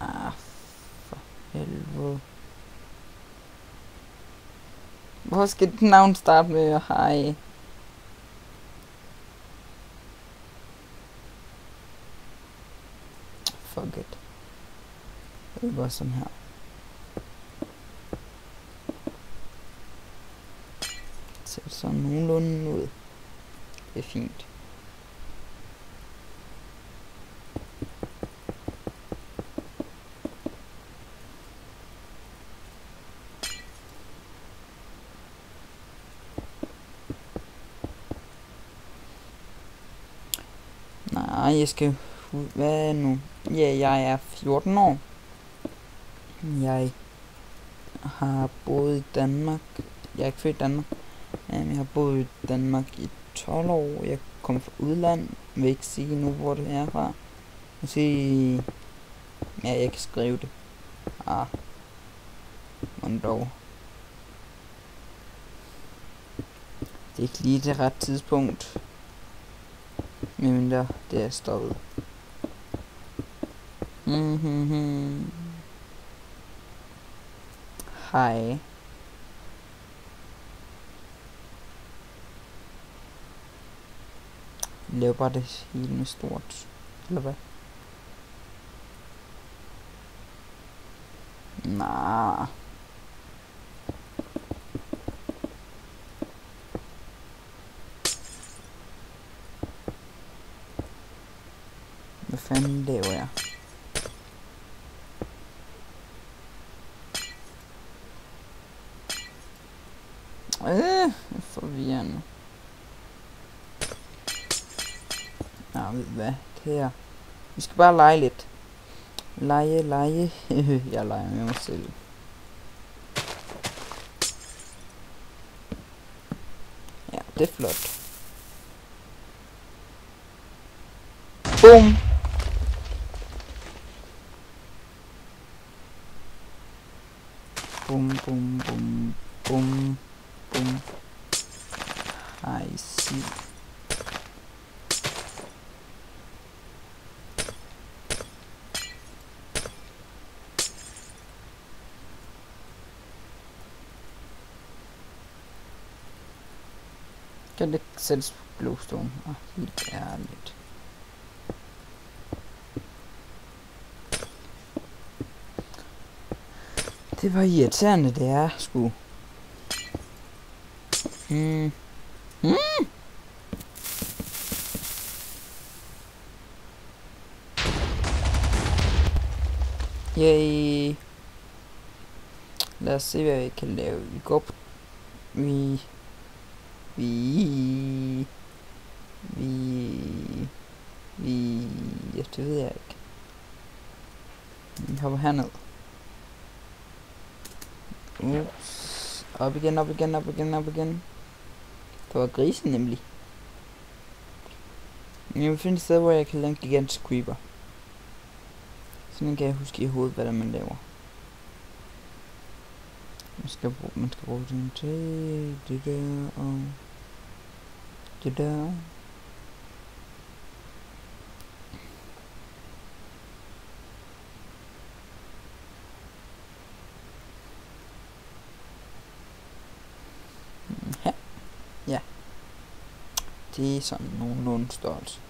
Ah, for helvede. Hvor skal dit navn starte med hej? Fuck it. Det var sådan her. Ser sådan nogenlunde ud. Det er fint. Nej, jeg skal... Hvad nu? Ja, jeg er 14 år. Jeg har boet i Danmark. Jeg er ikke født i Danmark. Jeg har boet i Danmark i 12 år. Jeg kom fra udland. Jeg vil ikke sige nu, hvor det er fra. Jeg sige... Ja, jeg kan skrive det. Men dog. Det er ikke lige det rette tidspunkt. Medmindre det er stoppet. Hej. Lav bare det hele med stort. Eller hvad? Nej. Hvad fanden laver jeg? Forvirrende. Ved hvad? Det her. Vi skal bare lege lidt. Lege. Jeg leger med mig selv. Ja, det er flot. Boom! Bum. I see. Kan det sættes på glowstone? Helt ærligt. Det var irriterende, det er sgu. Yay. Lad os se, hvad vi kan lave. Vi går på... Ja, det ved jeg ikke. Vi hopper herned. Ups. Op igen. Det var grisen nemlig. Jeg vil finde et sted, hvor jeg kan lave en gigantisk creeper. Sådan kan jeg huske i hovedet, hvad der man laver. Man skal bruge den til det der og det der. Her. Ja. Det er sådan nogenlunde størrelse.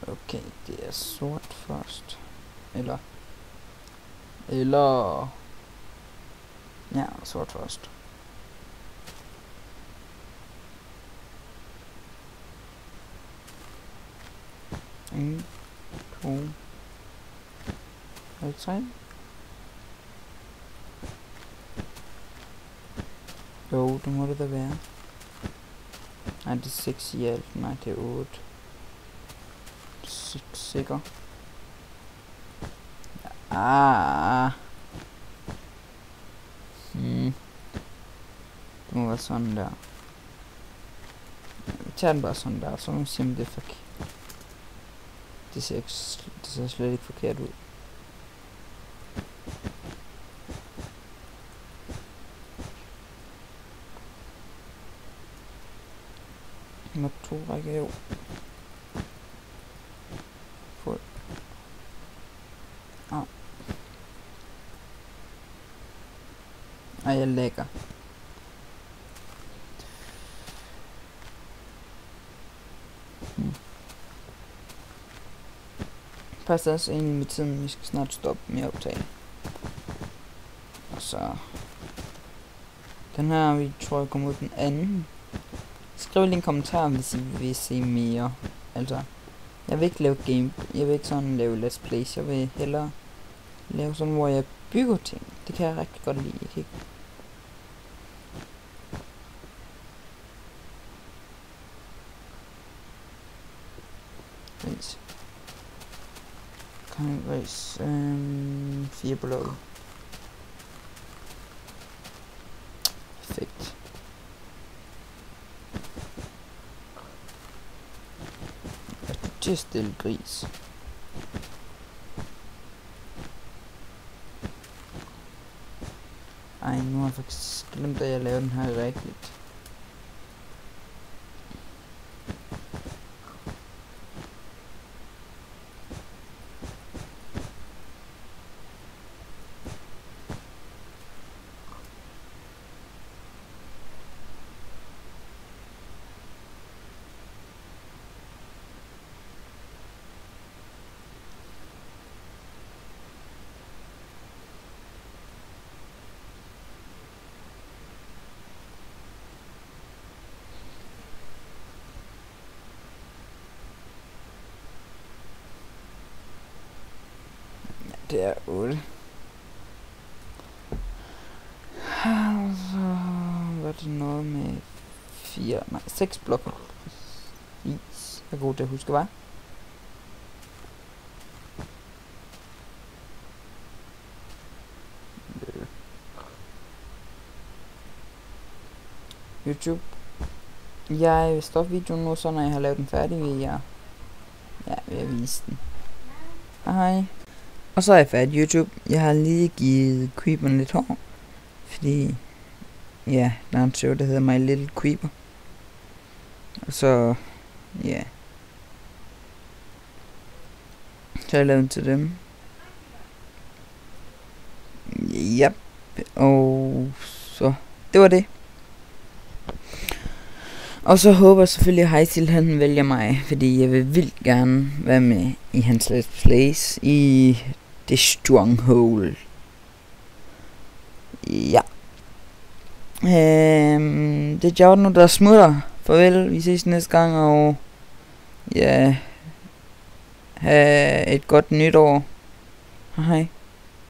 Okay, det er sort først. Eller ja, sort først. En, to, tre. Jo, det må det da være. Nej, det er 6 i alt. Nej, det er 8. 6 sikker. Det må være sådan der. Vi tager den bare sådan der, så må vi se om det er forkert. Det ser slet ikke forkert ud. Med 2 rækker jo. Fuld. Ej, jeg lægger. Passer også egentlig med tiden, vi skal snart stoppe med at optage. Og så... Den her, vi tror jeg kommer ud den anden. Skriv lige en kommentar, hvis I vil se mere. Altså, jeg vil ikke lave game, jeg vil ikke sådan lave let's plays, jeg vil hellere lave sådan, hvor jeg bygger ting. Det kan jeg rigtig godt lide. Jeg kan ikke Congress 4 blokke. Perfekt. Er du til at stille gris? Ej, nu har jeg faktisk glemt, at jeg lavede den her rigtigt. Det er 8. Så var det noget med 6 blokke. Præcis. Jeg er god til at huske, hvad? YouTube. Jeg vil stoppe videoen nu, så når jeg har lavet den færdig, vil jeg vise den. Hej. Og så er jeg færdig YouTube. Jeg har lige givet Creeperen lidt hår. Fordi, ja, der er en show, der hedder My Little Creeper. Og så, ja. Så har jeg lavet den til dem. Yep. Og så, det var det. Og så håber jeg selvfølgelig, at Heisil han vælger mig, fordi jeg vil vildt gerne være med i hans Let's Plays i The Stronghold. Ja. Det er Jordan nu, der smutter. Farvel, vi ses næste gang, og ja, have et godt nytår. Hej.